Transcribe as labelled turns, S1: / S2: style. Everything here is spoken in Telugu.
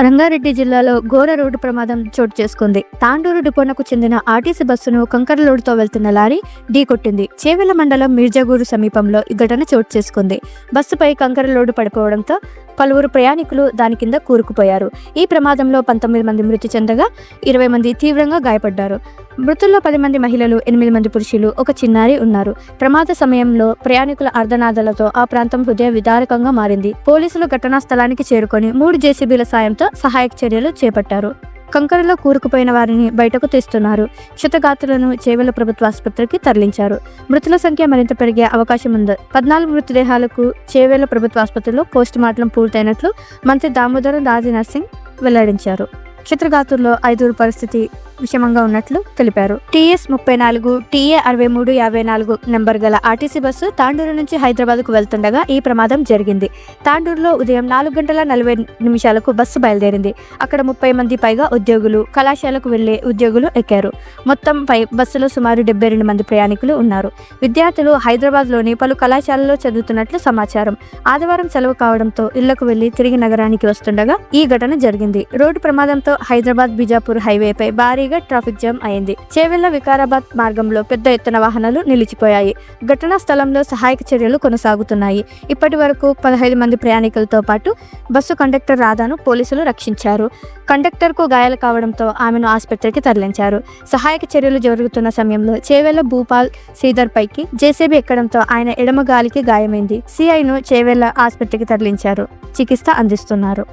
S1: రంగారెడ్డి జిల్లాలో ఘోర రోడ్డు ప్రమాదం చోటు చేసుకుంది. తాండూరు డిపోనకు చెందిన ఆర్టీసీ బస్సును కంకర లోడుతో వెళ్తున్న లారీ ఢీకొట్టింది. చేవెళ్ల మండలం మిర్జాగూరు సమీపంలో ఈ ఘటన చోటు చేసుకుంది. బస్సుపై కంకర లోడు పడిపోవడంతో పలువురు ప్రయాణికులు దాని కింద కూరుకుపోయారు. ఈ ప్రమాదంలో 19 మంది మృతి చెందగా 20 మంది తీవ్రంగా గాయపడ్డారు. మృతుల్లో 10 మంది మహిళలు, 8 మంది పురుషులు, ఒక చిన్నారి ఉన్నారు. ప్రమాద సమయంలో ప్రయాణికుల ఆర్తనాదాలతో ఆ ప్రాంతం హృదయ విదారకంగా మారింది. పోలీసులు ఘటనా స్థలానికి చేరుకొని 3 జేసీబీల సాయంతో సహాయక చర్యలు చేపట్టారు. కంకరలో కూరుకుపోయిన వారిని బయటకు తీస్తున్నారు. క్షతగాత్రులను చేవెళ్ల ప్రభుత్వ ఆసుపత్రికి తరలించారు. మృతుల సంఖ్య మరింత పెరిగే అవకాశం ఉంది. 14 మృతదేహాలకు చేవెళ్ల ప్రభుత్వ ఆసుపత్రిలో పోస్టుమార్టం పూర్తయినట్లు మంత్రి దామోదరం రాజనరసింహ వెల్లడించారు. క్షతగాత్రుల్లో 5 పరిస్థితి విషమంగా ఉన్నట్లు తెలిపారు. TS 34 TA 6354 నెంబర్ గల ఆర్టీసీ బస్సు తాండూరు నుంచి హైదరాబాద్కు వెళ్తుండగా ఈ ప్రమాదం జరిగింది. తాండూరులో ఉదయం 4:40 బస్సు బయలుదేరింది. అక్కడ 30 మంది పైగా ఉద్యోగులు, కళాశాలకు వెళ్లే ఉద్యోగులు ఎక్కారు. మొత్తం బస్సులో సుమారు 72 మంది ప్రయాణికులు ఉన్నారు. విద్యార్థులు హైదరాబాద్లోని పలు కళాశాలలో చదువుతున్నట్లు సమాచారం. ఆదివారం సెలవు కావడంతో ఇళ్లకు వెళ్లి తిరిగి నగరానికి వస్తుండగా ఈ ఘటన జరిగింది. రోడ్డు ప్రమాదంతో హైదరాబాద్ బిజాపూర్ హైవేపై భారీగా ట్రాఫిక్ జామ్ అయింది. చేవెళ్ల వికారాబాద్ మార్గంలో పెద్ద ఎత్తున వాహనాలు నిలిచిపోయాయి. ఘటనా స్థలంలో సహాయక చర్యలు కొనసాగుతున్నాయి. ఇప్పటి వరకు 15 మంది ప్రయాణికులతో పాటు బస్సు కండక్టర్ రాధాను పోలీసులు రక్షించారు. కండక్టర్కు గాయాలు కావడంతో ఆమెను ఆసుపత్రికి తరలించారు. సహాయక చర్యలు జరుగుతున్న సమయంలో చేవెళ్ల భూపాల్ శ్రీధర్ పైకి జేసీబీ ఎక్కడంతో ఆయన ఎడమ గాలికి గాయమైంది. సిఐను చేవెళ్ల ఆసుపత్రికి తరలించారు. చికిత్స అందిస్తున్నారు.